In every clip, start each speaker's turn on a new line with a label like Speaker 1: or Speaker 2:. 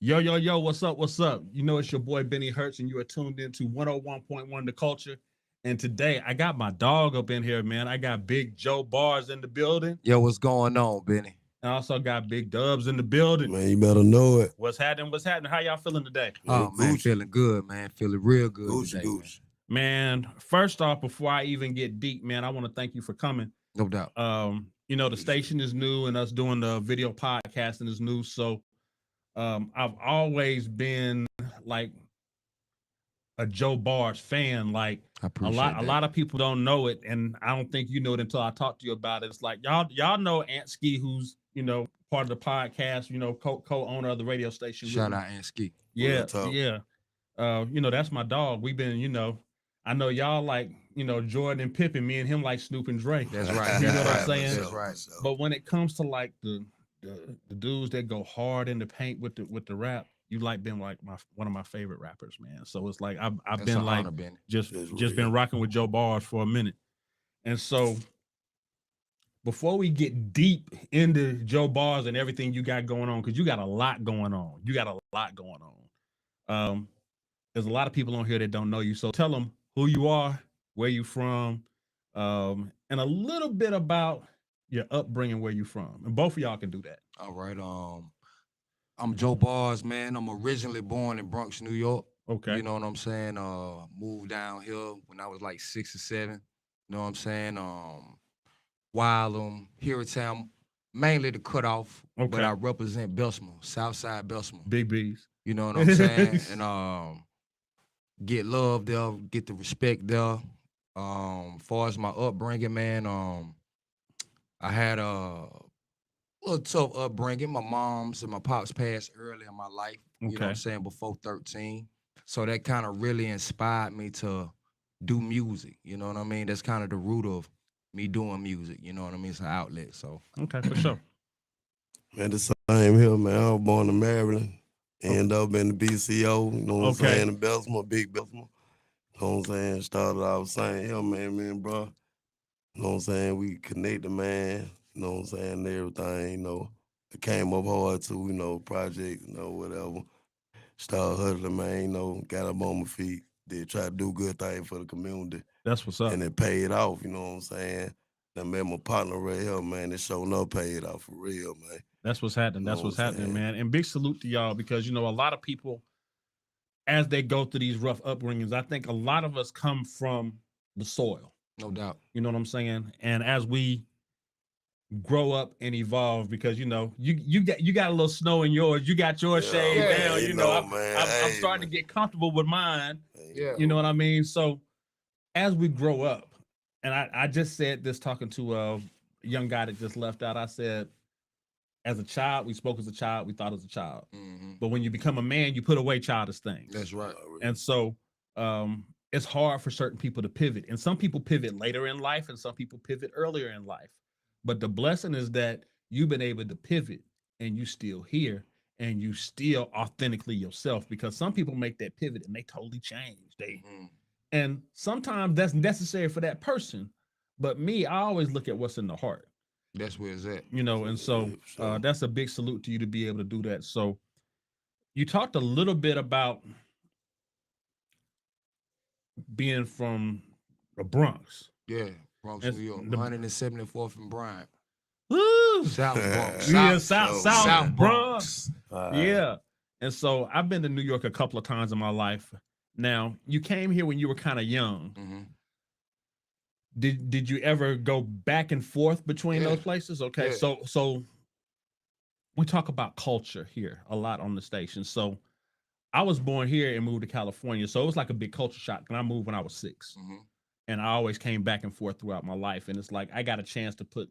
Speaker 1: Yo, yo, yo, what's up? What's up? You know, it's your boy Benny Hertz, and you are tuned into 101.1 The Culture. And today I got my dog up in here, man. I got Big Joe Barz in the building.
Speaker 2: Yo, what's going on, Benny?
Speaker 1: I also got Big Dubs in the building.
Speaker 3: Man, you better know it.
Speaker 1: What's happening? What's happening? How y'all feeling today?
Speaker 2: Oh, man, feeling good, man. Feeling real good
Speaker 3: Gucci,
Speaker 2: today,
Speaker 3: Gucci.
Speaker 1: Man, first off, before I even get deep, man, I want to thank you for coming.
Speaker 2: No doubt.
Speaker 1: You know, the station is new and us doing the video podcasting is new. So I've always been like a Joe Barz fan. Like
Speaker 2: I appreciate
Speaker 1: a lot of people don't know it, and I don't think you know it until I talk to you about it. It's like y'all know Antski, who's part of the podcast, co-owner of the radio station.
Speaker 2: Shout out Antski.
Speaker 1: Yeah, yeah. That's my dog. We've been, I know y'all like, Jordan and Pippen. Me and him like Snoop and Dre.
Speaker 2: That's right.
Speaker 1: You know what I'm
Speaker 2: right.
Speaker 1: saying?
Speaker 2: That's right.
Speaker 1: But when it comes to like the dudes that go hard in the paint with the rap, you like been like one of my favorite rappers, man. So it's like I've
Speaker 2: That's
Speaker 1: been
Speaker 2: an
Speaker 1: like
Speaker 2: honor, Benny.
Speaker 1: just
Speaker 3: That's
Speaker 1: been
Speaker 3: real.
Speaker 1: rocking with Joe Barz for a minute. And so before we get deep into Joe Barz and everything you got going on, because you got a lot going on. There's a lot of people on here that don't know you. So tell them who you are, where you from, and a little bit about your upbringing, where you from. And both of y'all can do that.
Speaker 2: All right. I'm Joe Barz, man. I'm originally born in Bronx, New York.
Speaker 1: Okay.
Speaker 2: You know what I'm saying? Moved down here when I was like 6 or 7. You know what I'm saying? While here at town, mainly the cutoff,
Speaker 1: Okay.
Speaker 2: but I represent Bessemer, Southside Bessemer.
Speaker 1: Big B's.
Speaker 2: You know what I'm saying? And get love there, get the respect there. Far as my upbringing, man, I had a little tough upbringing. My mom's and my pops passed early in my life. You know what
Speaker 1: Okay.
Speaker 2: I'm saying? Before 13. So that kind of really inspired me to do music. You know what I mean? That's kind of the root of me doing music. You know what I mean? It's an outlet. So
Speaker 1: Okay, for sure.
Speaker 3: Man, the same here, man. I was born in Maryland. Ended up in the BCO, you know what I'm
Speaker 1: Okay.
Speaker 3: saying? The Bessemer, big Bessemer. You know what I'm saying? Started out saying, yo, man, bro. You know what I'm saying? We connected, man. You know what I'm saying? And everything, It came up hard too, project, whatever. Started hustling, man, got up on my feet. Did try to do good things for the community.
Speaker 1: That's what's up.
Speaker 3: And it paid off, you know what I'm saying? I met my partner right here, man. It sure enough paid off for real, man.
Speaker 1: That's what's happening. That's
Speaker 3: Know
Speaker 1: what's
Speaker 3: what I'm
Speaker 1: happening,
Speaker 3: saying?
Speaker 1: man. And big salute to y'all because a lot of people, as they go through these rough upbringings, I think a lot of us come from the soil.
Speaker 2: no doubt.
Speaker 1: You know what I'm saying? And as we grow up and evolve, because you got a little snow in yours, you got yours
Speaker 3: Yeah,
Speaker 1: shaved
Speaker 2: man,
Speaker 1: down.
Speaker 3: you know, man.
Speaker 1: I'm
Speaker 3: Hey,
Speaker 1: starting to get comfortable with mine.
Speaker 2: Yeah.
Speaker 1: You know what I mean? So as we grow up, and I just said this talking to a young guy that just left out. I said, as a child, we spoke as a child, we thought as a child.
Speaker 2: Mm-hmm.
Speaker 1: But when you become a man, you put away childish things.
Speaker 2: That's right.
Speaker 1: And so it's hard for certain people to pivot. And some people pivot later in life, and some people pivot earlier in life. But the blessing is that you've been able to pivot and you still here and you still authentically yourself, because some people make that pivot and they totally change. And sometimes that's necessary for that person. But me, I always look at what's in the heart.
Speaker 2: That's where it's at.
Speaker 1: And so
Speaker 3: Yeah, for sure.
Speaker 1: that's a big salute to you to be able to do that. So you talked a little bit about being from the Bronx.
Speaker 2: Yeah. Bronx,
Speaker 1: That's
Speaker 2: New York.
Speaker 1: the-
Speaker 2: 174th and Bryant.
Speaker 1: Woo!
Speaker 2: South Bronx.
Speaker 1: Yeah,
Speaker 2: South,
Speaker 1: South Bronx.
Speaker 3: All right.
Speaker 1: Yeah. And so I've been to New York a couple of times in my life. Now, you came here when you were kind of young.
Speaker 2: Mm-hmm.
Speaker 1: Did you ever go back and forth between
Speaker 2: Yeah.
Speaker 1: those places? Okay.
Speaker 2: Yeah.
Speaker 1: So we talk about culture here a lot on the station. So I was born here and moved to California. So it was like a big culture shock. And I moved when I was 6.
Speaker 2: Mm-hmm.
Speaker 1: And I always came back and forth throughout my life. And it's like I got a chance to put,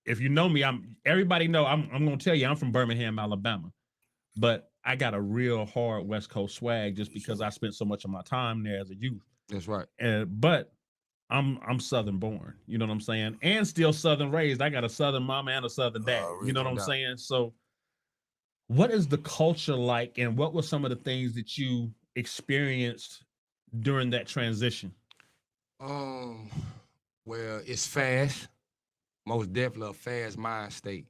Speaker 1: if you know me, everybody know I'm gonna tell you I'm from Birmingham, Alabama. But I got a real hard West Coast swag just because I spent so much of my time there as a youth.
Speaker 2: That's right.
Speaker 1: But I'm Southern born, you know what I'm saying? And still Southern raised. I got a Southern mama and a Southern dad. You know what I'm
Speaker 2: no doubt.
Speaker 1: saying? So what is the culture like, and what were some of the things that you experienced during that transition?
Speaker 2: Well, it's fast. Most definitely a fast mind state.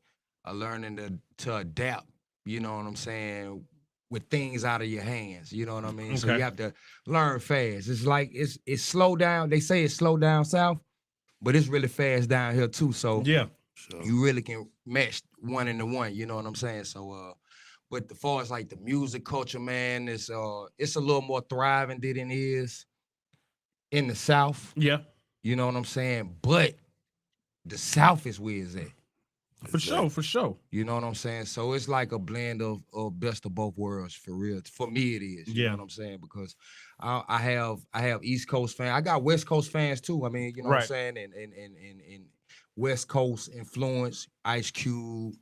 Speaker 2: Learning to adapt, you know what I'm saying, with things out of your hands. You know what I mean? So
Speaker 1: Okay.
Speaker 2: you have to learn fast. It's like it's slow down. They say it's slow down south, but it's really fast down here too. So
Speaker 1: Yeah.
Speaker 3: Sure.
Speaker 2: you really can match one into one. You know what I'm saying? So but as far as like the music culture, man, it's a little more thriving than it is in the South.
Speaker 1: Yeah.
Speaker 2: You know what I'm saying? But the South is where it's at.
Speaker 1: For sure. For sure.
Speaker 2: You know what I'm saying? So it's like a blend of best of both worlds for real. For me, it is. You
Speaker 1: Yeah.
Speaker 2: know what I'm saying? Because I have East Coast fans. I got West Coast fans too. I mean, you know what I'm
Speaker 1: Right.
Speaker 2: saying? And West Coast influence, Ice Cube,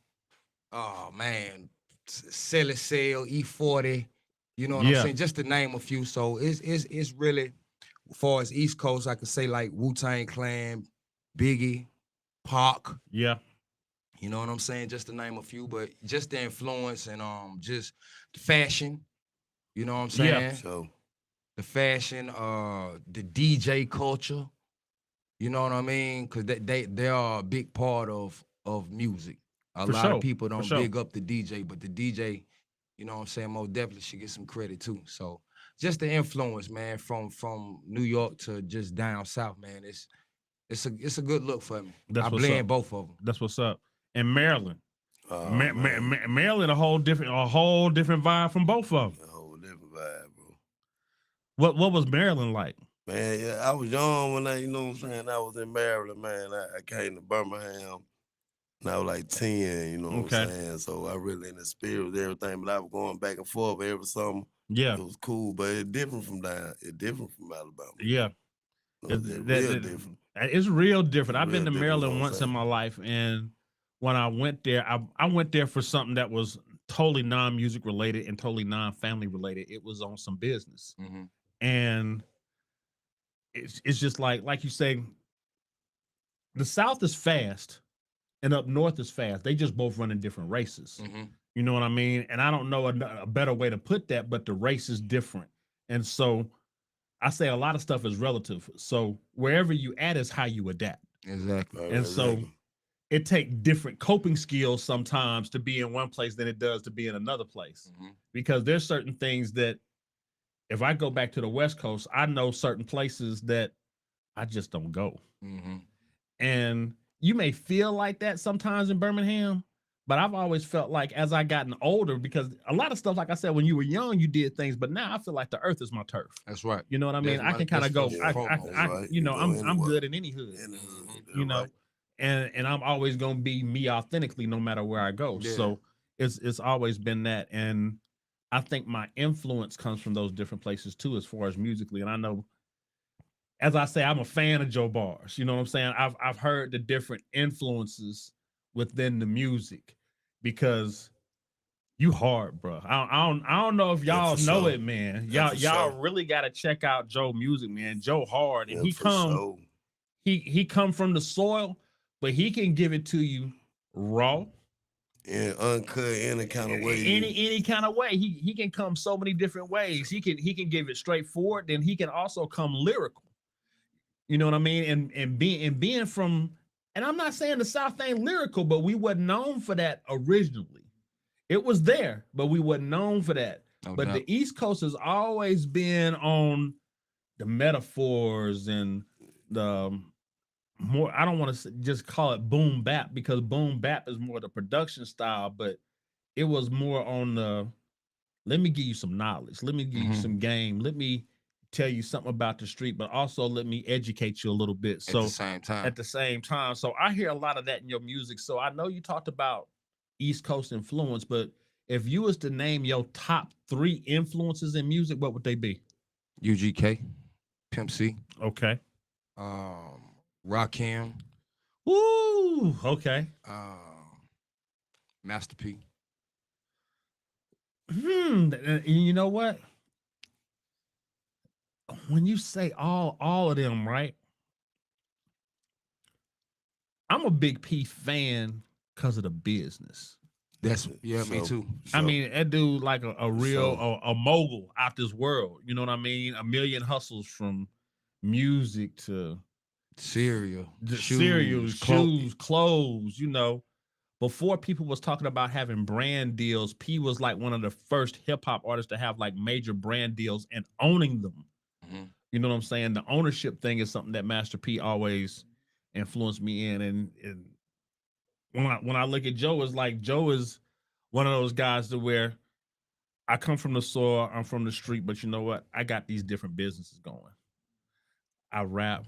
Speaker 2: oh man, Silly Sail, E40. You know what I'm
Speaker 1: Yeah.
Speaker 2: saying? Just to name a few. So it's really, as far as East Coast, I could say like Wu-Tang Clan, Biggie, Pac.
Speaker 1: Yeah.
Speaker 2: You know what I'm saying? Just to name a few, but just the influence and just the fashion. You know what I'm
Speaker 1: Yeah.
Speaker 2: saying?
Speaker 3: So
Speaker 2: The fashion, the DJ culture. You know what I mean? Because they are a big part of music. A
Speaker 1: For
Speaker 2: lot of
Speaker 1: sure.
Speaker 2: people
Speaker 1: For
Speaker 2: don't
Speaker 1: sure.
Speaker 2: big up the DJ, but the DJ, you know what I'm saying, most definitely should get some credit too. So just the influence, man, from New York to just down south, man. It's a good look for me.
Speaker 1: That's
Speaker 2: I
Speaker 1: what's
Speaker 2: blend
Speaker 1: up.
Speaker 2: both of them.
Speaker 1: That's what's up. And Maryland.
Speaker 3: man,
Speaker 1: Maryland, a whole different vibe from both of them.
Speaker 3: a whole different vibe, bro.
Speaker 1: What was Maryland like?
Speaker 3: Man, yeah, I was young when you know what I'm saying, I was in Maryland, man. I came to Birmingham and I was like 10, you know what
Speaker 1: Okay.
Speaker 3: I'm saying? So I really in the spirit with everything, but I was going back and forth every summer.
Speaker 1: Yeah.
Speaker 3: It was cool, but it's different from Alabama.
Speaker 1: Yeah.
Speaker 3: You know,
Speaker 1: It's,
Speaker 3: it's
Speaker 1: that,
Speaker 3: real
Speaker 1: that-
Speaker 3: different.
Speaker 1: it's real different.
Speaker 3: It's
Speaker 1: I've been
Speaker 3: real
Speaker 1: to
Speaker 3: different, you know
Speaker 1: Maryland
Speaker 3: what I'm
Speaker 1: once in
Speaker 3: saying?
Speaker 1: my life, and when I went there, I went there for something that was totally non-music related and totally non-family related. It was on some business,
Speaker 2: Mm-hmm.
Speaker 1: and it's just like you say, the South is fast and up north is fast. They just both run in different races.
Speaker 2: Mm-hmm.
Speaker 1: You know what I mean? And I don't know a better way to put that, but the race is different. And so I say a lot of stuff is relative. So wherever you at is how you adapt.
Speaker 2: Exactly.
Speaker 3: Right,
Speaker 1: And
Speaker 3: right,
Speaker 1: so
Speaker 3: exactly.
Speaker 1: it takes different coping skills sometimes to be in one place than it does to be in another place.
Speaker 2: Mm-hmm.
Speaker 1: Because there's certain things that if I go back to the West Coast, I know certain places that I just don't go.
Speaker 2: Mm-hmm.
Speaker 1: And you may feel like that sometimes in Birmingham, but I've always felt like as I gotten older, because a lot of stuff, like I said, when you were young, you did things, but now I feel like the earth is my turf.
Speaker 2: That's right.
Speaker 1: You know what I mean? I can kind of go,
Speaker 2: first
Speaker 3: Yeah,
Speaker 2: and foremost.
Speaker 3: that's right.
Speaker 1: you know,
Speaker 3: go
Speaker 1: I'm
Speaker 3: anywhere.
Speaker 1: good in any hood,
Speaker 3: In the hood, that's
Speaker 1: you know,
Speaker 3: right.
Speaker 1: and I'm always gonna be me authentically no matter where I go.
Speaker 2: Yeah.
Speaker 1: So it's always been that, and I think my influence comes from those different places too, as far as musically. And I know, as I say, I'm a fan of Joe Barz. You know what I'm saying? I've heard the different influences within the music because you hard, bro. I don't know if
Speaker 3: Yeah,
Speaker 1: y'all
Speaker 3: for
Speaker 1: know
Speaker 3: sure.
Speaker 1: it, man.
Speaker 3: Yeah, for
Speaker 1: Y'all
Speaker 3: sure.
Speaker 1: really got to check out Joe music, man. Joe hard, and
Speaker 3: Yeah, for sure.
Speaker 1: he come from the soil, but he can give it to you raw,
Speaker 3: And uncut any kind of way.
Speaker 1: any kind of way. He can come so many different ways. He can give it straightforward, then he can also come lyrical. You know what I mean? And being from, and I'm not saying the South ain't lyrical, but we wasn't known for that originally. It was there, but we wasn't known for that.
Speaker 2: No
Speaker 1: But
Speaker 2: doubt.
Speaker 1: the East Coast has always been on the metaphors and the more. I don't want to just call it boom bap because boom bap is more the production style, but it was more on the let me give you some knowledge. Let me give you
Speaker 2: Mhm.
Speaker 1: some game. Let me tell you something about the street, but also let me educate you a little bit.
Speaker 2: At
Speaker 1: So
Speaker 2: the same time.
Speaker 1: at the same time, so I hear a lot of that in your music. So I know you talked about East Coast influence, but if you was to name your top 3 influences in music, what would they be?
Speaker 2: UGK, Pimp C,
Speaker 1: Okay.
Speaker 2: Rakim,
Speaker 1: Woo. Okay.
Speaker 2: Master P.
Speaker 1: And you know what? When you say all of them, right? I'm a big P fan because of the business.
Speaker 2: That's yeah, me
Speaker 3: So-
Speaker 2: too.
Speaker 1: I
Speaker 3: so,
Speaker 1: mean, that dude like a real
Speaker 3: So-
Speaker 1: a mogul out this world. You know what I mean? A million hustles from music to
Speaker 2: Cereal,
Speaker 1: the
Speaker 2: shoes,
Speaker 1: cereals, shoes, clothes. You know, before people was talking about having brand deals, P was like one of the first hip hop artists to have like major brand deals and owning them.
Speaker 2: Mm-hmm.
Speaker 1: You know what I'm saying? The ownership thing is something that Master P always influenced me in. And when I look at Joe, it's like Joe is one of those guys to where I come from the soil, I'm from the street, but you know what? I got these different businesses going. I rap,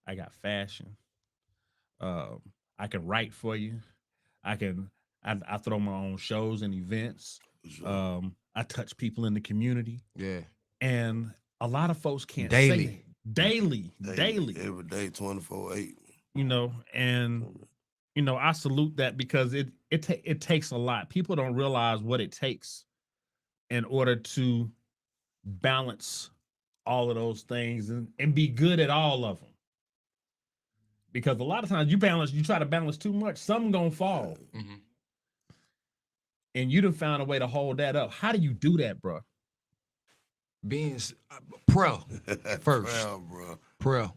Speaker 1: I got fashion. Um, I can write for you. I throw my own shows and events.
Speaker 3: For sure.
Speaker 1: I touch people in the community,
Speaker 2: Yeah.
Speaker 1: and a lot of folks can't
Speaker 2: Daily.
Speaker 1: say it. Daily,
Speaker 3: Every day, 24/8.
Speaker 1: you know, and you know, I salute that because it takes a lot. People don't realize what it takes in order to balance all of those things and be good at all of them. Because a lot of times you try to balance too much, something gonna fall.
Speaker 2: Mm-hmm.
Speaker 1: And you done found a way to hold that up. How do you do that, bro?
Speaker 2: Being prayer first.
Speaker 3: Proud, bro.
Speaker 2: Prayer.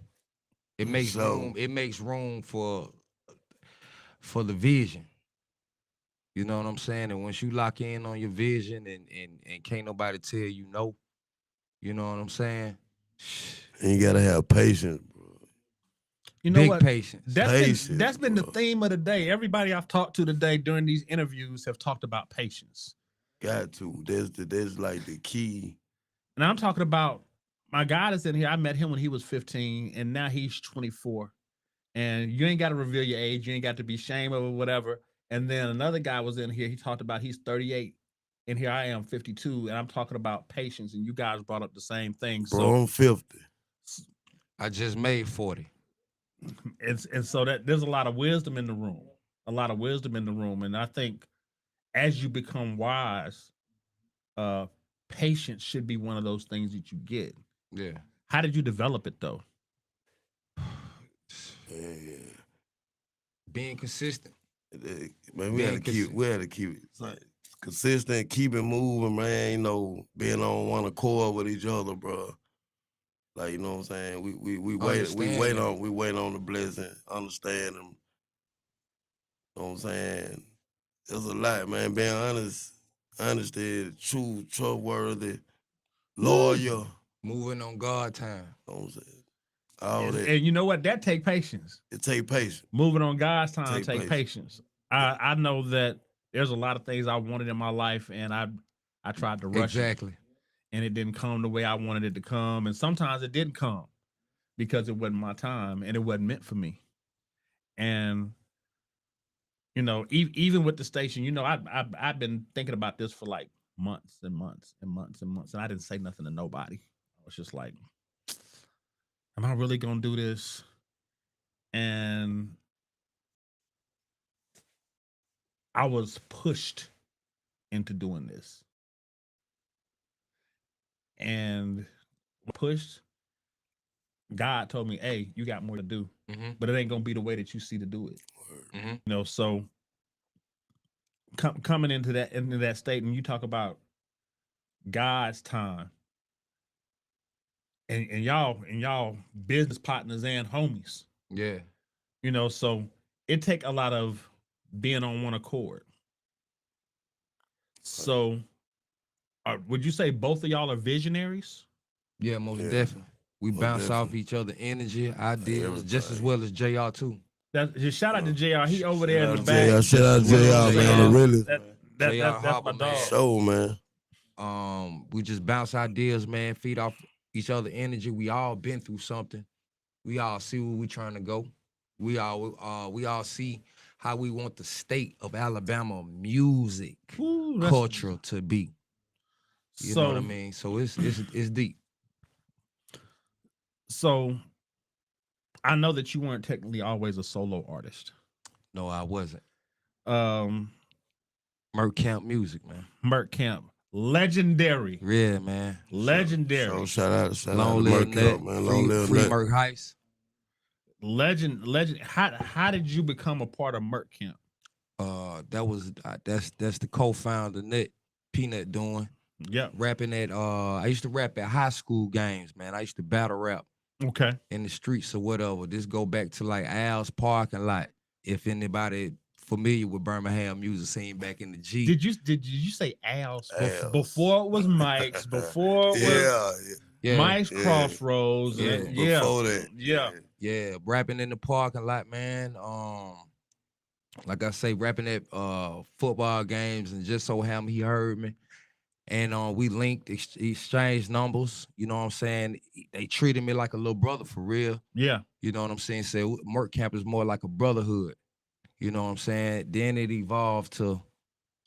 Speaker 2: It makes
Speaker 3: So-
Speaker 2: room. It makes room for the vision. You know what I'm saying? And once you lock in on your vision and can't nobody tell you no, you know what I'm saying?
Speaker 3: And you gotta have patience, bro.
Speaker 1: You know
Speaker 2: Big
Speaker 1: what?
Speaker 2: patience.
Speaker 1: That's
Speaker 3: Patience,
Speaker 1: been the
Speaker 3: bro.
Speaker 1: theme of the day. Everybody I've talked to today during these interviews have talked about patience.
Speaker 3: Got to. That's like the key.
Speaker 1: And I'm talking about my guy that's in here. I met him when he was 15, and now he's 24. And you ain't got to reveal your age. You ain't got to be ashamed of it, whatever. And then another guy was in here. He talked about he's 38, and here I am, 52, and I'm talking about patience. And you guys brought up the same thing.
Speaker 3: Bro, I'm 50.
Speaker 2: I just made 40.
Speaker 1: And so that there's a lot of wisdom in the room, and I think as you become wise, patience should be one of those things that you get.
Speaker 2: Yeah.
Speaker 1: How did you develop it though?
Speaker 3: Yeah.
Speaker 2: Being consistent.
Speaker 3: Man, we had to keep it like, consistent, keep it moving, man. You know, being on one accord with each other, bro. Like, you know what I'm saying? We wait on the blessing, understand them. You know what I'm saying? There's a lot, man. Being honest, honesty, true, trustworthy, loyal.
Speaker 2: Moving on God time.
Speaker 3: You know what I'm saying? All
Speaker 1: And,
Speaker 3: that.
Speaker 1: and you know what? That take patience.
Speaker 3: It take patience.
Speaker 1: Moving on God's time
Speaker 3: Take
Speaker 1: take patience. I know that there's a lot of things I wanted in my life, and I tried to rush it,
Speaker 2: Exactly.
Speaker 1: and it didn't come the way I wanted it to come. And sometimes it didn't come because it wasn't my time and it wasn't meant for me. And you know, even with the station, you know, I've been thinking about this for like months and months and months and months, and I didn't say nothing to nobody. I was just like, am I really gonna do this? And I was pushed into doing this. And pushed, God told me, hey, you got more to do,
Speaker 2: Mm-hmm.
Speaker 1: but it ain't gonna be the way that you see to do it.
Speaker 2: Mm-hmm.
Speaker 1: You know, so coming into that state, and you talk about God's time, and y'all business partners and homies.
Speaker 2: Yeah.
Speaker 1: You know, so it take a lot of being on one accord. So, would you say both of y'all are visionaries?
Speaker 2: Yeah, most
Speaker 3: Yeah.
Speaker 2: definitely. We
Speaker 3: Most
Speaker 2: bounce off
Speaker 3: definitely.
Speaker 2: each other energy, ideas, just as
Speaker 3: everything.
Speaker 2: well as JR too.
Speaker 1: That just shout out to JR. He over there in the
Speaker 3: Shout
Speaker 1: back.
Speaker 3: out to JR, man. Really.
Speaker 1: That's
Speaker 2: JR
Speaker 1: my
Speaker 2: Hopper, man.
Speaker 1: dog.
Speaker 3: Show, man.
Speaker 2: We just bounce ideas, man, feed off each other energy. We all been through something. We all see where we trying to go. We all see how we want the state of Alabama music
Speaker 1: Ooh, that's-
Speaker 2: culture to be. You know what I
Speaker 1: So,
Speaker 2: mean? So it's deep.
Speaker 1: so I know that you weren't technically always a solo artist.
Speaker 2: No, I wasn't.
Speaker 1: Um,
Speaker 2: Merc Camp music, man.
Speaker 1: Merc Camp, legendary,
Speaker 2: Yeah, man.
Speaker 1: legendary,
Speaker 3: So shout out
Speaker 2: Long
Speaker 3: to
Speaker 2: live
Speaker 3: Merc
Speaker 2: Nut.
Speaker 3: Cup, man. Long live
Speaker 2: Free
Speaker 3: Nut.
Speaker 2: Merc Heist.
Speaker 1: legend. How did you become a part of Merc Camp?
Speaker 2: That's the co-founder Nut Peanut doing.
Speaker 1: Yep.
Speaker 2: Rapping at I used to rap at high school games, man. I used to battle rap
Speaker 1: Okay.
Speaker 2: in the streets or whatever. This go back to like Al's parking lot. If anybody familiar with Birmingham music scene back in the G.
Speaker 1: Did you say Al's
Speaker 3: Al's.
Speaker 1: before it was Mike's, before it was
Speaker 3: Yeah,
Speaker 1: Mike's
Speaker 3: yeah.
Speaker 1: Crossroads,
Speaker 2: Yeah.
Speaker 1: and yeah,
Speaker 3: Before that,
Speaker 1: yeah,
Speaker 2: Yeah, rapping in the parking lot, man. Like I say, rapping at football games, and just so happened he heard me. And we linked, exchanged numbers. You know what I'm saying? They treated me like a little brother for real.
Speaker 1: yeah,
Speaker 2: You know what I'm saying? Said Merck Camp is more like a brotherhood. You know what I'm saying? Then it evolved to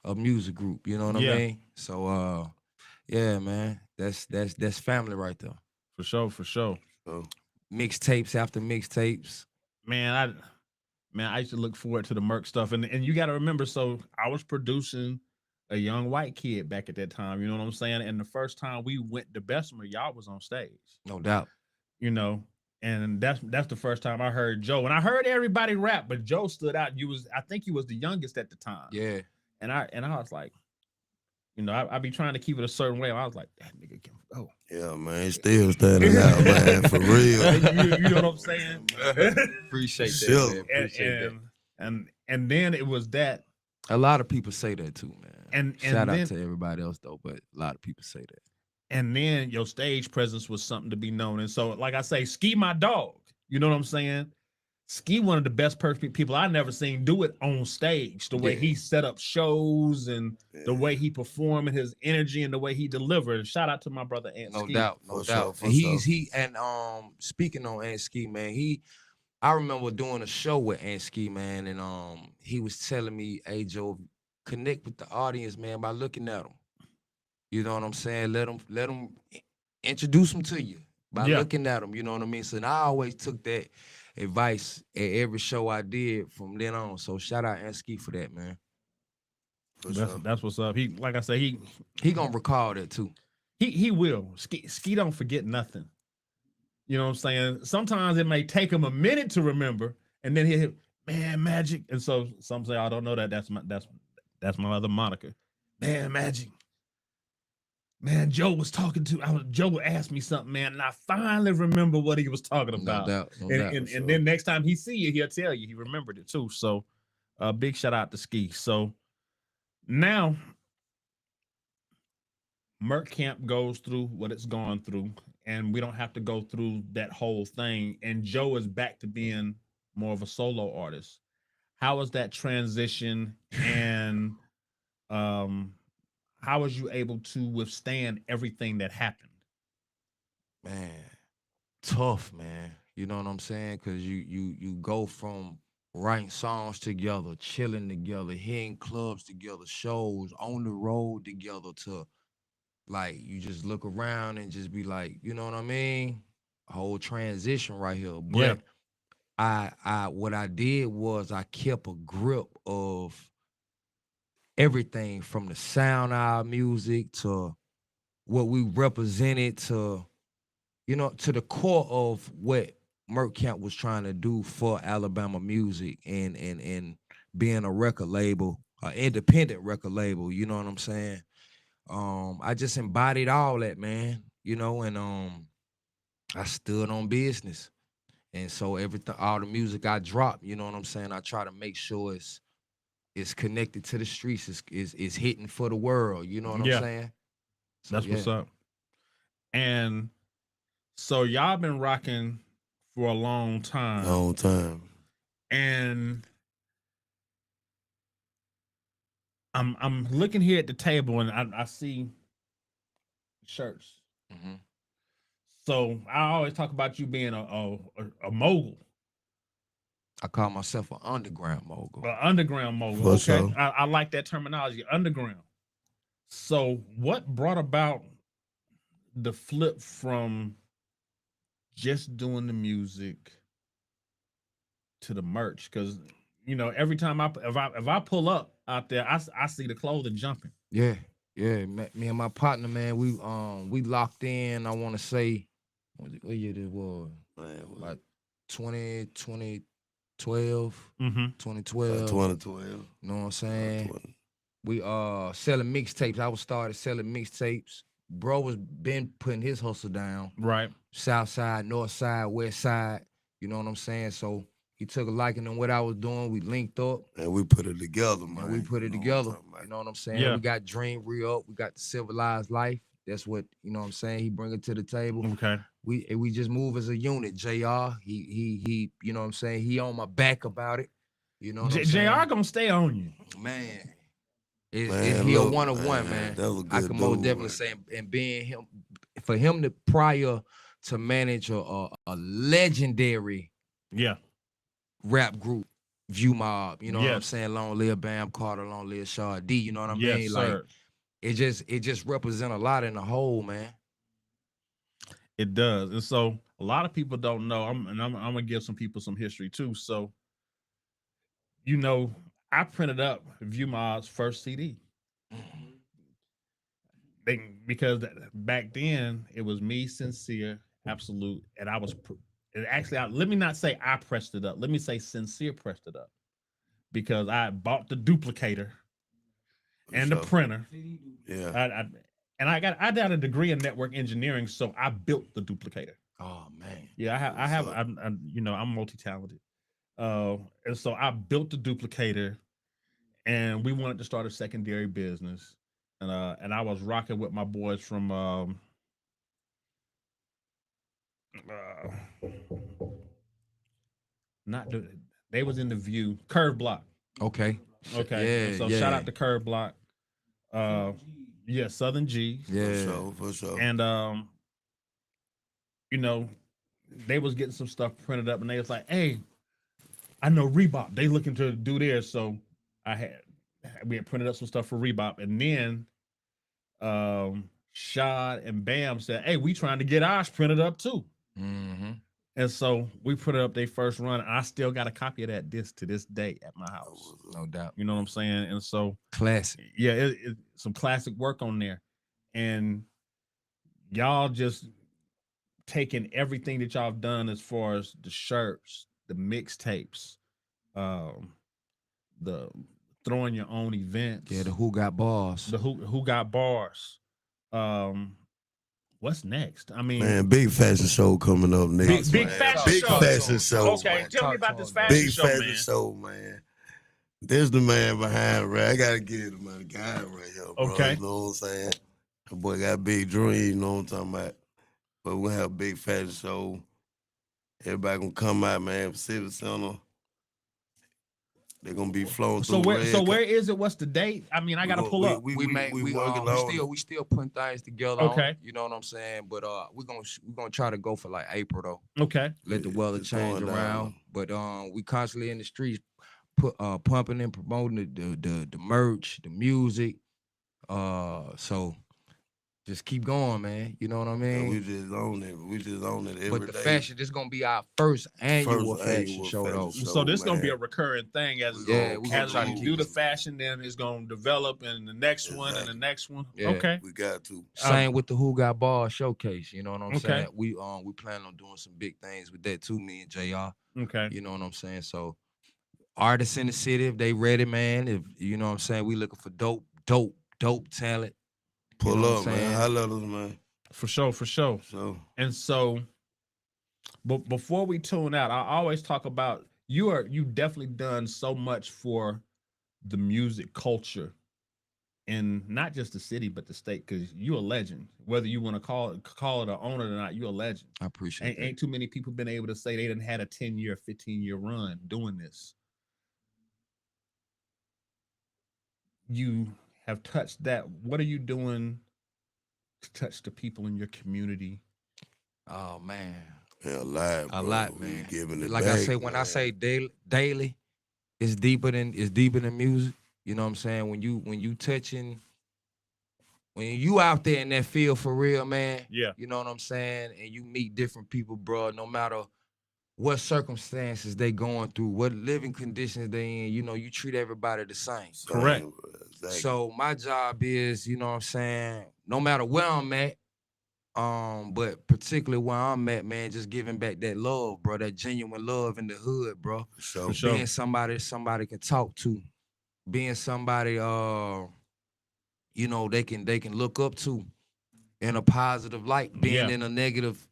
Speaker 2: a music group. You know what I
Speaker 1: yeah,
Speaker 2: mean? So yeah, man, that's family right there.
Speaker 1: for sure, for sure.
Speaker 3: so,
Speaker 2: Mixtapes after mixtapes.
Speaker 1: Man, I used to look forward to the Merc stuff, and you got to remember. So I was producing a young white kid back at that time. You know what I'm saying? And the first time we went to Bessemer, y'all was on stage.
Speaker 2: No doubt.
Speaker 1: You know, and that's the first time I heard Joe, and I heard everybody rap, but Joe stood out. I think you was the youngest at the time.
Speaker 2: Yeah.
Speaker 1: And I was like, you know, I be trying to keep it a certain way. I was like, that nigga can go.
Speaker 3: yeah, man, still standing out, man, for real.
Speaker 1: You know what I'm saying?
Speaker 2: Appreciate that.
Speaker 3: Sure.
Speaker 2: Man. Appreciate that.
Speaker 1: And then it was that,
Speaker 2: A lot of people say that too, man.
Speaker 1: And
Speaker 2: Shout
Speaker 1: then-
Speaker 2: out to everybody else though, but a lot of people say that.
Speaker 1: and then your stage presence was something to be known. And so, like I say, Ski my dog. You know what I'm saying? Ski one of the best perfect people I never seen do it on stage. The way
Speaker 2: Yeah.
Speaker 1: he set up shows and the
Speaker 3: Yeah.
Speaker 1: way he performed and his energy and the way he delivered. Shout out to my brother Ant
Speaker 2: No
Speaker 1: Ski.
Speaker 2: doubt, no
Speaker 3: For
Speaker 2: doubt.
Speaker 3: sure, for
Speaker 2: And he's
Speaker 3: sure.
Speaker 2: he and speaking on Ant Ski, man, I remember doing a show with Ant Ski, man, and he was telling me, hey Joe, connect with the audience, man, by looking at them. You know what I'm saying? Let them introduce them to you by
Speaker 1: Yeah.
Speaker 2: looking at them. You know what I mean? So and I always took that advice at every show I did from then on. So shout out Ant Ski for that, man.
Speaker 3: For sure.
Speaker 1: That's what's up. He, like I say,
Speaker 2: He gonna recall that too.
Speaker 1: he will. Ski don't forget nothing. You know what I'm saying? Sometimes it may take him a minute to remember, and then he'll hit, man, Magic. And so some say, I don't know that. That's my other moniker. Man, Magic. Man, Joe was talking to Joe asked me something, man, and I finally remember what he was talking about.
Speaker 2: No doubt, no
Speaker 1: and
Speaker 2: doubt.
Speaker 1: and,
Speaker 3: for
Speaker 1: and
Speaker 3: sure.
Speaker 1: then next time he see you, he'll tell you he remembered it too. So big shout out to Ski. So now Merc Camp goes through what it's gone through, and we don't have to go through that whole thing. And Joe is back to being more of a solo artist. How was that transition? And how was you able to withstand everything that happened?
Speaker 2: Man, tough, man. You know what I'm saying? Cause you go from writing songs together, chilling together, hitting clubs together, shows on the road together to like you just look around and just be like, you know what I mean? Whole transition right here. But I what I did was I kept a grip of everything from the sound of our music to what we represented to, you know, to the core of what Merc Camp was trying to do for Alabama music and being a record label, an independent record label, you know what I'm saying? I just embodied all that, man, you know, and I stood on business. And so everything, all the music I drop, you know what I'm saying? I try to make sure it's connected to the streets, it's hitting for the world, you know what
Speaker 1: Yeah.
Speaker 2: I'm saying? So,
Speaker 1: That's what's up. And so y'all been rocking for a long time.
Speaker 3: Long time.
Speaker 1: And I'm looking here at the table and I see shirts.
Speaker 2: Mhm.
Speaker 1: So I always talk about you being a mogul,
Speaker 2: I call myself an underground mogul.
Speaker 1: an underground mogul.
Speaker 3: For
Speaker 1: Okay,
Speaker 3: sure.
Speaker 1: I like that terminology, underground. So what brought about the flip from just doing the music to the merch? Because you know, every time if I pull up out there, I see the clothing jumping.
Speaker 2: Yeah, me and my partner, man, we locked in. I want to say, what year this was?
Speaker 3: Man,
Speaker 2: Like 2012,
Speaker 1: Mm-hmm.
Speaker 2: 2012.
Speaker 3: 2012.
Speaker 2: You know what I'm saying?
Speaker 3: 20.
Speaker 2: We selling mixtapes. I was started selling mixtapes. Bro was been putting his hustle down.
Speaker 1: Right.
Speaker 2: South side, north side, west side. You know what I'm saying? So He took a liking in what I was doing. We linked up.
Speaker 3: And we put it together, man.
Speaker 2: And we put it
Speaker 3: You know what I'm
Speaker 2: together.
Speaker 3: talking about.
Speaker 2: You know what I'm saying?
Speaker 1: Yeah.
Speaker 2: We got Dream Re-Up. We got the Civilized Life. That's what, you know what I'm saying, he bring it to the table.
Speaker 1: Okay.
Speaker 2: We just move as a unit. JR, he you know what I'm saying, he on my back about it. You know what I'm saying?
Speaker 1: JR gonna stay on you.
Speaker 2: Man.
Speaker 3: Man,
Speaker 2: He a
Speaker 3: look,
Speaker 2: 1 of 1,
Speaker 3: man,
Speaker 2: man.
Speaker 3: that was a
Speaker 2: I
Speaker 3: good
Speaker 2: can most
Speaker 3: dude,
Speaker 2: definitely
Speaker 3: man.
Speaker 2: say, and being him, for him to prior to manage a legendary
Speaker 1: Yeah.
Speaker 2: rap group, View Mob, you know what I'm
Speaker 1: Yes.
Speaker 2: saying? Long live Bam Carter, long live Shaw D, you know what I
Speaker 1: Yes,
Speaker 2: mean?
Speaker 1: sir.
Speaker 2: Like it just represent a lot in the whole, man.
Speaker 1: It does. And so a lot of people don't know. I'm gonna give some people some history too. So, you know, I printed up View Mod's first CD. Because back then it was me, Sincere, Absolute, and I was and actually let me not say I pressed it up. Let me say Sincere pressed it up because I bought the duplicator and the
Speaker 3: sure.
Speaker 1: printer.
Speaker 3: Yeah.
Speaker 1: I got a degree in network engineering, so I built the duplicator.
Speaker 2: Oh man.
Speaker 1: Yeah, I'm multi-talented. And so I built the duplicator, and we wanted to start a secondary business. And I was rocking with my boys from not the they was in the View Curve Block.
Speaker 2: Okay.
Speaker 1: Okay.
Speaker 2: Yeah.
Speaker 1: So
Speaker 2: yeah.
Speaker 1: shout out to Curve Block. Yeah, Southern G's.
Speaker 2: Yeah.
Speaker 3: For sure.
Speaker 1: And you know, they was getting some stuff printed up, and they was like, "Hey, I know Reebok. They looking to do theirs." So we had printed up some stuff for Reebok, and then Shad and Bam said, "Hey, we trying to get ours printed up too."
Speaker 2: Mm-hmm.
Speaker 1: And so we put it up their first run. And I still got a copy of that disc to this day at my house.
Speaker 2: No doubt.
Speaker 1: You know what I'm saying? And so
Speaker 2: Classic.
Speaker 1: yeah, it some classic work on there. And y'all just taking everything that y'all have done as far as the shirts, the mixtapes, the throwing your own events.
Speaker 2: Yeah, the Who Got Bars.
Speaker 1: The who got bars. What's next? I mean,
Speaker 3: Man, big fashion show coming up next.
Speaker 1: Big
Speaker 3: man.
Speaker 1: fashion
Speaker 3: big
Speaker 1: show.
Speaker 3: fashion show.
Speaker 1: Okay,
Speaker 3: man.
Speaker 1: tell me about this fashion
Speaker 3: Big
Speaker 1: show,
Speaker 3: fashion
Speaker 1: man.
Speaker 3: show, man. There's the man behind, right? I gotta get it, man. The guy right here, bro.
Speaker 1: Okay.
Speaker 3: You know what I'm saying? The boy got a big dream, you know what I'm talking about? But we're gonna have a big fashion show. Everybody gonna come out, man. Pacific Center. They're gonna be flowing
Speaker 1: So
Speaker 3: through
Speaker 1: where is it? What's the date? I mean, I gotta pull up.
Speaker 2: We still putting things together.
Speaker 1: Okay.
Speaker 2: You know what I'm saying? But we're gonna try to go for like April though.
Speaker 1: Okay.
Speaker 2: Let the weather
Speaker 3: It's
Speaker 2: change
Speaker 3: going
Speaker 2: around.
Speaker 3: down.
Speaker 2: But we constantly in the streets pumping and promoting the merch, the music. So just keep going, man. You know what I mean?
Speaker 3: We just own it. We just own it every
Speaker 2: but the
Speaker 3: day.
Speaker 2: fashion, this gonna be our first annual fashion show though.
Speaker 1: So this gonna be a recurring thing as
Speaker 2: we gonna
Speaker 1: as
Speaker 2: try to
Speaker 1: you
Speaker 2: keep
Speaker 1: do
Speaker 2: it.
Speaker 1: the fashion, then it's gonna develop in the next one and the next one.
Speaker 2: Yeah.
Speaker 1: Okay.
Speaker 3: We got to.
Speaker 2: Same with the Who Got Bars showcase. You know what I'm
Speaker 1: Okay.
Speaker 2: saying? We plan on doing some big things with that too, me and JR.
Speaker 1: Okay.
Speaker 2: You know what I'm saying? So artists in the city, if they ready, man, if you know what I'm saying, we looking for dope talent.
Speaker 3: Pull
Speaker 2: know what
Speaker 3: up,
Speaker 2: I'm
Speaker 3: man.
Speaker 2: saying?
Speaker 3: Holla at us, man.
Speaker 1: For sure.
Speaker 3: So
Speaker 1: And so, but before we tune out, I always talk about you definitely done so much for the music culture in not just the city but the state, because you're a legend. Whether you want to call it an owner or not, you're a legend.
Speaker 2: I appreciate that.
Speaker 1: Ain't too many people been able to say they didn't had a 10-year, 15-year run doing this. You have touched that. What are you doing to touch the people in your community?
Speaker 2: Oh man.
Speaker 3: yeah, a
Speaker 2: lot,
Speaker 3: We
Speaker 2: man.
Speaker 3: giving it
Speaker 2: Like
Speaker 3: back,
Speaker 2: I say, when I
Speaker 3: man.
Speaker 2: say daily, it's deeper than music. You know what I'm saying? When you touching, when you out there in that field for real, man.
Speaker 1: Yeah.
Speaker 2: You know what I'm saying? And you meet different people, bro. No matter what circumstances they going through, what living conditions they in, you know, you treat everybody the same.
Speaker 1: Correct.
Speaker 3: Exactly.
Speaker 2: So my job is, you know what I'm saying, no matter where I'm at, but particularly where I'm at, man, just giving back that love, bro, that genuine love in the hood, bro.
Speaker 3: So
Speaker 1: For sure.
Speaker 2: Being somebody can talk to, being somebody, you know, they can look up to in a positive light, being
Speaker 1: Yeah.
Speaker 2: in a negative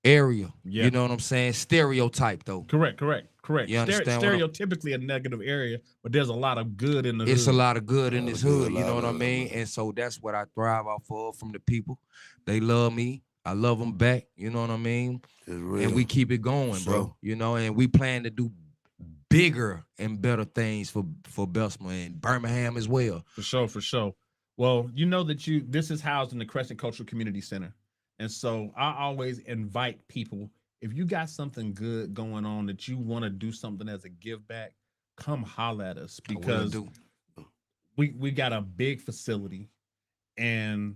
Speaker 2: area.
Speaker 1: Yeah.
Speaker 2: You know what I'm saying? Stereotype though.
Speaker 1: Correct. Correct.
Speaker 2: You understand what I'm-
Speaker 1: Stereotypically a negative area, but there's a lot of good in the
Speaker 2: It's
Speaker 1: hood.
Speaker 2: a lot of good in this hood, you know what I
Speaker 3: lot of
Speaker 2: mean?
Speaker 3: good.
Speaker 2: And so that's what I thrive off of from the people. They love me. I love them back, you know what I mean?
Speaker 3: It's real.
Speaker 2: And we keep it going,
Speaker 3: For
Speaker 2: bro.
Speaker 3: sure.
Speaker 2: You know, and we plan to do bigger and better things for Bessemer and Birmingham as well.
Speaker 1: For sure. Well, you know that this is housed in the Crescent Cultural Community Center. And so I always invite people, if you got something good going on that you want to do something as a give back, come holler at us
Speaker 2: I will
Speaker 1: because
Speaker 2: do.
Speaker 1: we got a big facility and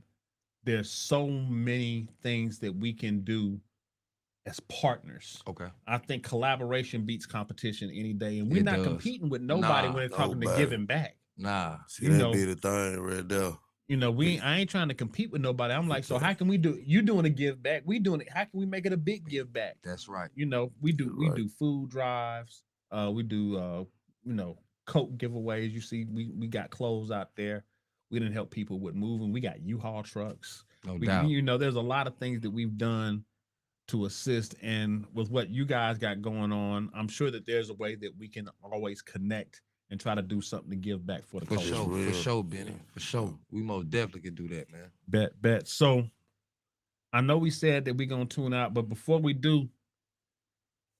Speaker 1: there's so many things that we can do as partners.
Speaker 2: Okay.
Speaker 1: I think collaboration beats competition any day. And we're
Speaker 2: It
Speaker 1: not
Speaker 2: does.
Speaker 1: competing with nobody
Speaker 2: Nah,
Speaker 1: when it's talking to
Speaker 3: nobody.
Speaker 1: giving back.
Speaker 2: Nah.
Speaker 3: See,
Speaker 1: you
Speaker 3: that
Speaker 1: know-
Speaker 3: be the thing right there.
Speaker 1: You know, I ain't trying to compete with nobody. I'm like, so how can we do it? You doing a give back? We doing it. How can we make it a big give back?
Speaker 2: That's right.
Speaker 1: You know, we do
Speaker 3: Right.
Speaker 1: food drives. We do coat giveaways. You see, we got clothes out there. We didn't help people with moving. We got U-Haul trucks.
Speaker 2: No doubt.
Speaker 1: You know, there's a lot of things that we've done to assist. And with what you guys got going on, I'm sure that there's a way that we can always connect and try to do something to give back for the
Speaker 2: For
Speaker 1: culture.
Speaker 2: sure,
Speaker 3: real.
Speaker 2: for sure, Benny. For sure. We most definitely can do that, man.
Speaker 1: Bet. So I know we said that we're gonna tune out, but before we do,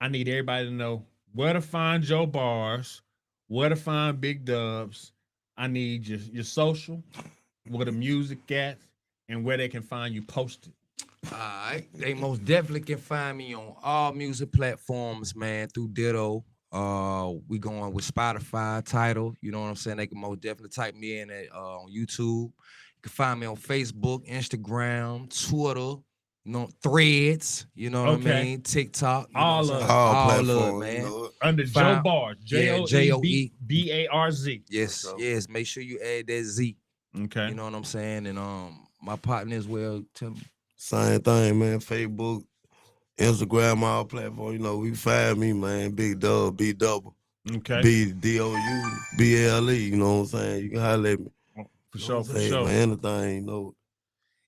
Speaker 1: I need everybody to know where to find Joe Barz, where to find Big Dubs. I need your social, where the music at, and where they can find you posted.
Speaker 2: All right. They most definitely can find me on all music platforms, man, through Ditto. We going with Spotify title. You know what I'm saying? They can most definitely type me in on YouTube. You can find me on Facebook, Instagram, Twitter, Threads. You know what
Speaker 1: Okay.
Speaker 2: I mean? TikTok. You know
Speaker 1: All
Speaker 2: what I'm
Speaker 1: of
Speaker 2: saying?
Speaker 1: it.
Speaker 3: All
Speaker 2: All
Speaker 3: platforms,
Speaker 2: of it, man.
Speaker 3: you know it.
Speaker 1: Under
Speaker 2: Fine.
Speaker 1: Joe Barz,
Speaker 2: Yeah,
Speaker 1: Joebarz.
Speaker 2: Yes,
Speaker 3: So-
Speaker 2: yes. Make sure you add that Z.
Speaker 1: Okay.
Speaker 2: You know what I'm saying? And my partner as well.
Speaker 3: Same thing, man. Facebook, Instagram, all platforms. You know, we find me, man. Big Dub, B double,
Speaker 1: Okay.
Speaker 3: BDOUBLE. You know what I'm saying? You can holler at me.
Speaker 1: For
Speaker 3: You
Speaker 1: sure.
Speaker 3: know what I'm
Speaker 1: For
Speaker 3: saying?
Speaker 1: sure.
Speaker 3: Man, anything, you know.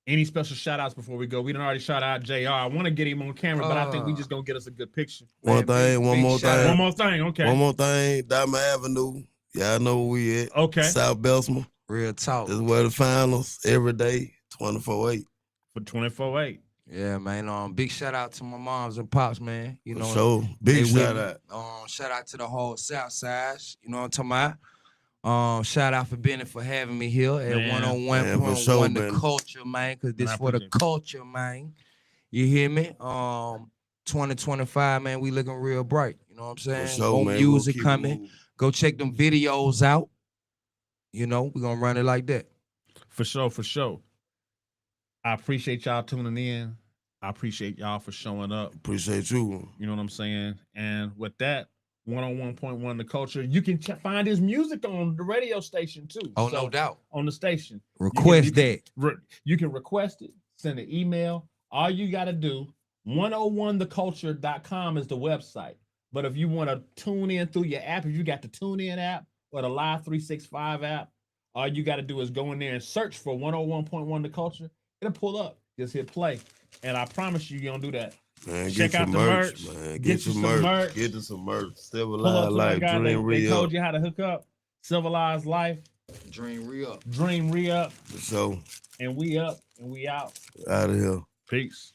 Speaker 1: Any special shout outs before we go? We done already shout out JR. I want to get him on camera, but I think we just gonna get us a good picture.
Speaker 3: One
Speaker 2: Man,
Speaker 3: more
Speaker 2: big shout
Speaker 3: thing.
Speaker 1: One more thing. Okay.
Speaker 3: One more thing. Diamond Avenue. Y'all know where we at.
Speaker 1: Okay.
Speaker 3: South Bessemer.
Speaker 2: Real talk.
Speaker 3: This is where the finals every day, 24/8.
Speaker 1: For 24/8.
Speaker 2: Yeah, man. Big shout out to my moms and pops, man. You know,
Speaker 3: So
Speaker 2: they
Speaker 3: big
Speaker 2: with
Speaker 3: shout
Speaker 2: me.
Speaker 3: out.
Speaker 2: Shout out to the whole South Side. You know what I'm talking about? Shout out for Benny for having me here at
Speaker 1: Man.
Speaker 2: 101.1
Speaker 3: Man, for sure,
Speaker 2: The
Speaker 3: Benny.
Speaker 2: Culture, man. Cause this
Speaker 1: I
Speaker 2: for the
Speaker 1: appreciate it.
Speaker 2: culture, man. You hear me? 2025, man. We looking real bright. You know what I'm saying?
Speaker 3: For sure,
Speaker 2: More
Speaker 3: man. We'll
Speaker 2: music
Speaker 3: keep it
Speaker 2: coming.
Speaker 3: moving.
Speaker 2: Go check them videos out. You know, we're gonna run it like that.
Speaker 1: For sure. I appreciate y'all tuning in. I appreciate y'all for showing up.
Speaker 3: Appreciate you.
Speaker 1: You know what I'm saying? And with that, 101.1 The Culture, you can find his music on the radio station too.
Speaker 2: Oh,
Speaker 1: So,
Speaker 2: no doubt.
Speaker 1: on the station.
Speaker 2: Request
Speaker 1: you can,
Speaker 2: that.
Speaker 1: You can request it, send an email. All you got to do, 101theculture.com is the website. But if you want to tune in through your app, if you got the TuneIn app or the Live 365 app, all you got to do is go in there and search for 101.1 The Culture. It'll pull up. Just hit play. And I promise you're going to do that.
Speaker 3: Man,
Speaker 1: Check
Speaker 3: get
Speaker 1: out
Speaker 3: your
Speaker 1: the
Speaker 3: merch,
Speaker 1: merch.
Speaker 3: man.
Speaker 1: Get
Speaker 3: Get
Speaker 1: you
Speaker 3: your
Speaker 1: some
Speaker 3: merch.
Speaker 1: merch.
Speaker 3: Get you some merch. Silver
Speaker 1: Pull up
Speaker 3: Line
Speaker 1: to my
Speaker 3: Life,
Speaker 1: guy.
Speaker 3: Dream
Speaker 1: They
Speaker 3: Re
Speaker 1: told
Speaker 3: Up.
Speaker 1: you how to hook up. Civilized Life,
Speaker 2: Dream re-up.
Speaker 1: Dream Re-Up,
Speaker 3: For sure.
Speaker 1: and we up, and we out.
Speaker 3: Out of here.
Speaker 1: Peace.